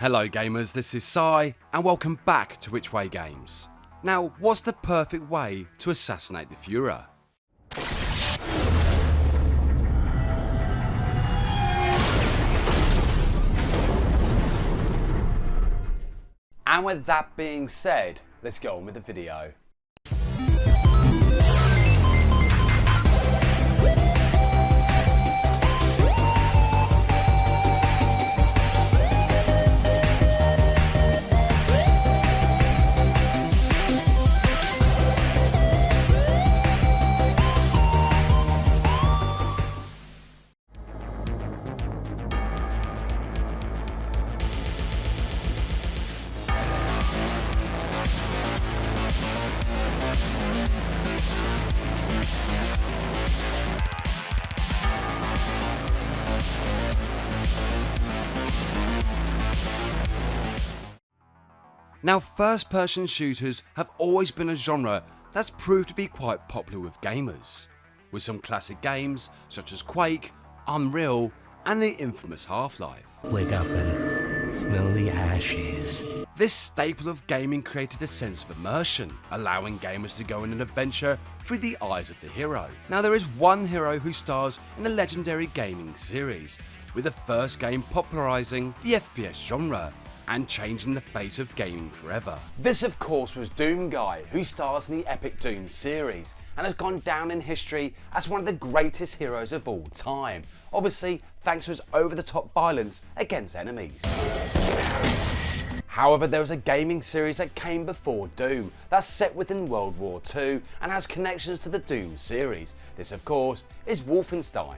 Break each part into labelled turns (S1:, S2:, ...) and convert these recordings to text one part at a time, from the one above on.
S1: Hello gamers, this is Si, and welcome back to Which Way Games. Now, what's the perfect way to assassinate the Führer? And with that being said, let's get on with the video. Now, first-person shooters have always been a genre that's proved to be quite popular with gamers, with some classic games such as Quake, Unreal, and the infamous Half-Life.
S2: Wake up and smell the ashes.
S1: This staple of gaming created a sense of immersion, allowing gamers to go on an adventure through the eyes of the hero. Now, there is one hero who stars in a legendary gaming series, with the first game popularising the FPS genre and changing the face of gaming forever. This of course was Doom Guy, who stars in the epic Doom series and has gone down in history as one of the greatest heroes of all time, obviously thanks to his over-the-top violence against enemies. However, there was a gaming series that came before Doom that's set within World War II and has connections to the Doom series. This of course is Wolfenstein.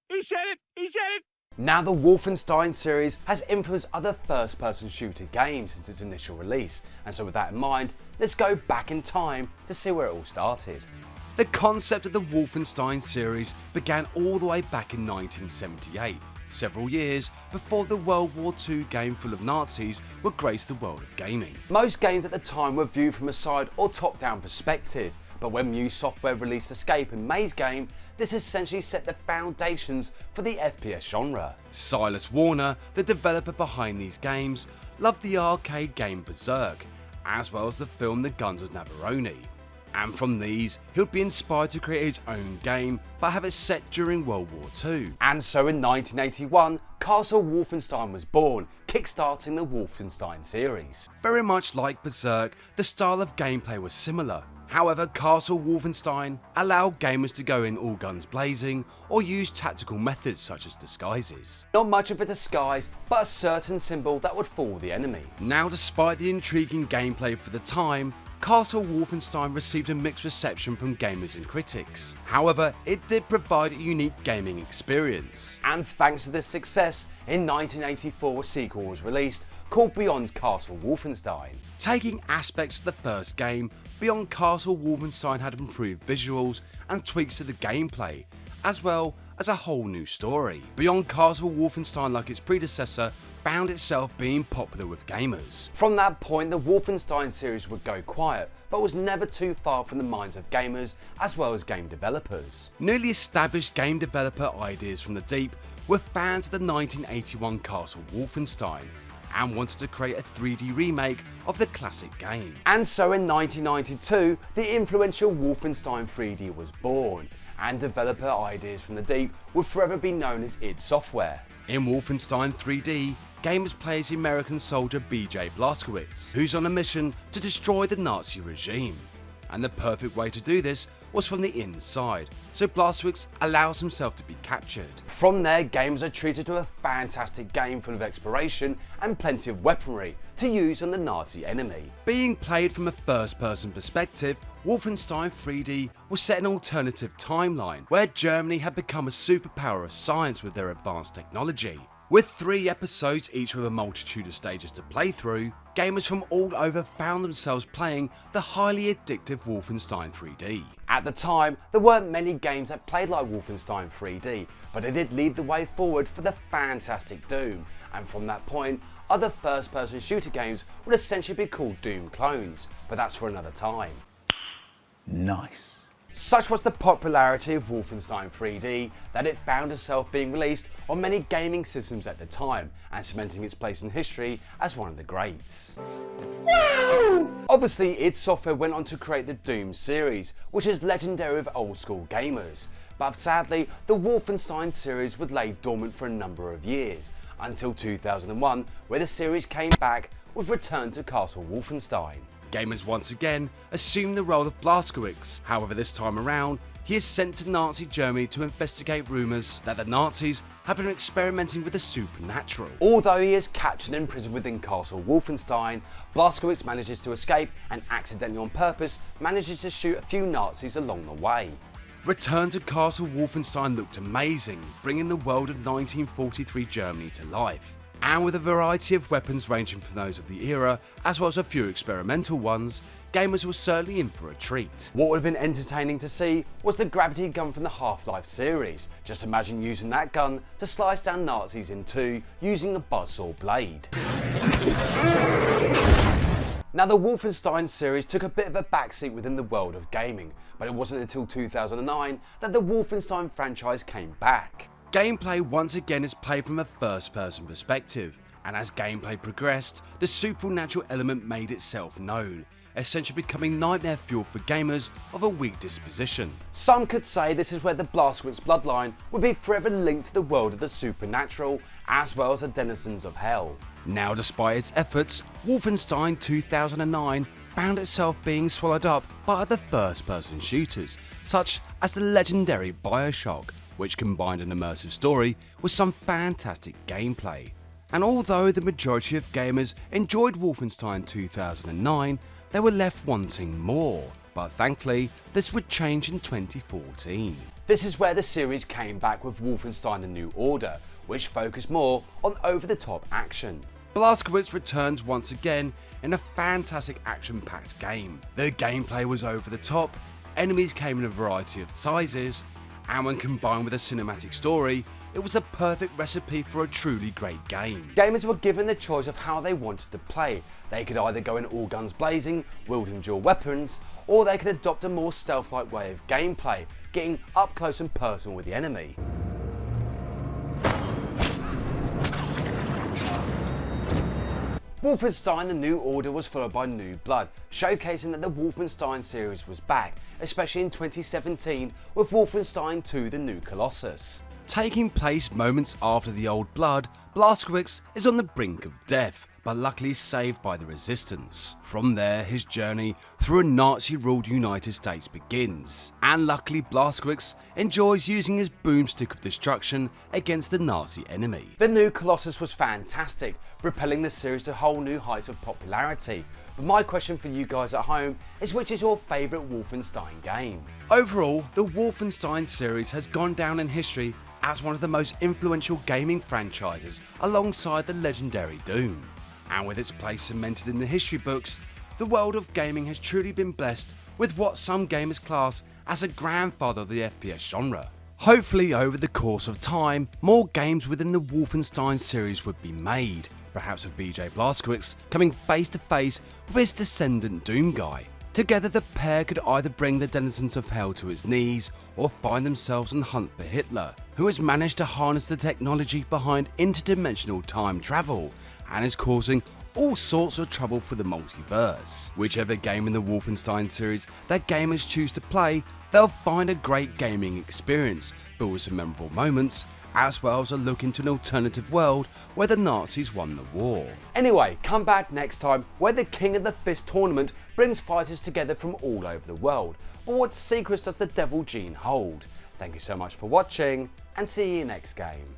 S3: He said it! He said it!
S1: Now, the Wolfenstein series has influenced other first-person shooter games since its initial release, and so with that in mind, let's go back in time to see where it all started. The concept of the Wolfenstein series began all the way back in 1978, several years before the World War II game full of Nazis would grace the world of gaming. Most games at the time were viewed from a side or top-down perspective, but when New Software released Escape and Maze game, this essentially set the foundations for the FPS genre. Silas Warner, the developer behind these games, loved the arcade game Berserk, as well as the film The Guns of Navarone. And from these, he would be inspired to create his own game, but have it set during World War II. And so in 1981, Castle Wolfenstein was born, kickstarting the Wolfenstein series. Very much like Berserk, the style of gameplay was similar. However, Castle Wolfenstein allowed gamers to go in all guns blazing or use tactical methods such as disguises. Not much of a disguise, but a certain symbol that would fool the enemy. Now, despite the intriguing gameplay for the time, Castle Wolfenstein received a mixed reception from gamers and critics. However, it did provide a unique gaming experience. And thanks to this success, in 1984 a sequel was released called Beyond Castle Wolfenstein. Taking aspects of the first game, Beyond Castle Wolfenstein had improved visuals and tweaks to the gameplay, as well as a whole new story. Beyond Castle Wolfenstein, like its predecessor, found itself being popular with gamers. From that point, the Wolfenstein series would go quiet, but was never too far from the minds of gamers as well as game developers. Newly established game developer Ideas from the Deep were fans of the 1981 Castle Wolfenstein and wanted to create a 3D remake of the classic game. And so in 1992, the influential Wolfenstein 3D was born, and developer Ideas from the Deep would forever be known as id Software. In Wolfenstein 3D, gamers play as the American soldier BJ Blazkowicz, who's on a mission to destroy the Nazi regime. And the perfect way to do this was from the inside, so Blazkowicz allows himself to be captured. From there, gamers are treated to a fantastic game full of exploration and plenty of weaponry to use on the Nazi enemy. Being played from a first-person perspective, Wolfenstein 3D was set in an alternative timeline where Germany had become a superpower of science with their advanced technology. With 3 episodes each with a multitude of stages to play through, gamers from all over found themselves playing the highly addictive Wolfenstein 3D. At the time, there weren't many games that played like Wolfenstein 3D, but it did lead the way forward for the fantastic Doom, and from that point, other first-person shooter games would essentially be called Doom clones, but that's for another time.
S2: Nice.
S1: Such was the popularity of Wolfenstein 3D that it found itself being released on many gaming systems at the time and cementing its place in history as one of the greats. Obviously, id Software went on to create the Doom series, which is legendary with old school gamers, but sadly the Wolfenstein series would lay dormant for a number of years, until 2001 where the series came back with Return to Castle Wolfenstein. Gamers once again assume the role of Blazkowicz. However, this time around, he is sent to Nazi Germany to investigate rumours that the Nazis have been experimenting with the supernatural. Although he is captured and imprisoned within Castle Wolfenstein, Blazkowicz manages to escape and accidentally on purpose manages to shoot a few Nazis along the way. Return to Castle Wolfenstein looked amazing, bringing the world of 1943 Germany to life. And with a variety of weapons ranging from those of the era, as well as a few experimental ones, gamers were certainly in for a treat. What would have been entertaining to see was the gravity gun from the Half-Life series. Just imagine using that gun to slice down Nazis in two using the buzzsaw blade. Now, the Wolfenstein series took a bit of a backseat within the world of gaming, but it wasn't until 2009 that the Wolfenstein franchise came back. Gameplay once again is played from a first-person perspective, and as gameplay progressed, the supernatural element made itself known, essentially becoming nightmare fuel for gamers of a weak disposition. Some could say this is where the Blazkowicz bloodline would be forever linked to the world of the supernatural, as well as the denizens of hell. Now, despite its efforts, Wolfenstein 2009 found itself being swallowed up by other first-person shooters, such as the legendary BioShock, which combined an immersive story with some fantastic gameplay. And although the majority of gamers enjoyed Wolfenstein 2009, they were left wanting more, but thankfully this would change in 2014. This is where the series came back with Wolfenstein: The New Order, which focused more on over-the-top action. Blazkowicz returns once again in a fantastic action-packed game. The gameplay was over the top, enemies came in a variety of sizes, and when combined with a cinematic story, it was a perfect recipe for a truly great game. Gamers were given the choice of how they wanted to play. They could either go in all guns blazing, wielding dual weapons, or they could adopt a more stealth-like way of gameplay, getting up close and personal with the enemy. Wolfenstein: The New Order was followed by New Blood, showcasing that the Wolfenstein series was back, especially in 2017 with Wolfenstein 2: The New Colossus. Taking place moments after the Old Blood, Blazkowicz is on the brink of death, but luckily saved by the Resistance. From there, his journey through a Nazi-ruled United States begins, and luckily Blazkowicz enjoys using his boomstick of destruction against the Nazi enemy. The New Colossus was fantastic, propelling the series to whole new heights of popularity. But my question for you guys at home is, which is your favourite Wolfenstein game? Overall, the Wolfenstein series has gone down in history as one of the most influential gaming franchises alongside the legendary Doom. And with its place cemented in the history books, the world of gaming has truly been blessed with what some gamers class as a grandfather of the FPS genre. Hopefully, over the course of time, more games within the Wolfenstein series would be made, perhaps with BJ Blazkowicz coming face to face with his descendant Doom guy. Together, the pair could either bring the denizens of hell to his knees or find themselves on hunt for Hitler, who has managed to harness the technology behind interdimensional time travel and is causing all sorts of trouble for the multiverse. Whichever game in the Wolfenstein series that gamers choose to play, they'll find a great gaming experience filled with some memorable moments, as well as a look into an alternative world where the Nazis won the war. Anyway, come back next time where the King of the Fist tournament brings fighters together from all over the world. But what secrets does the Devil Gene hold? Thank you so much for watching, and see you next game.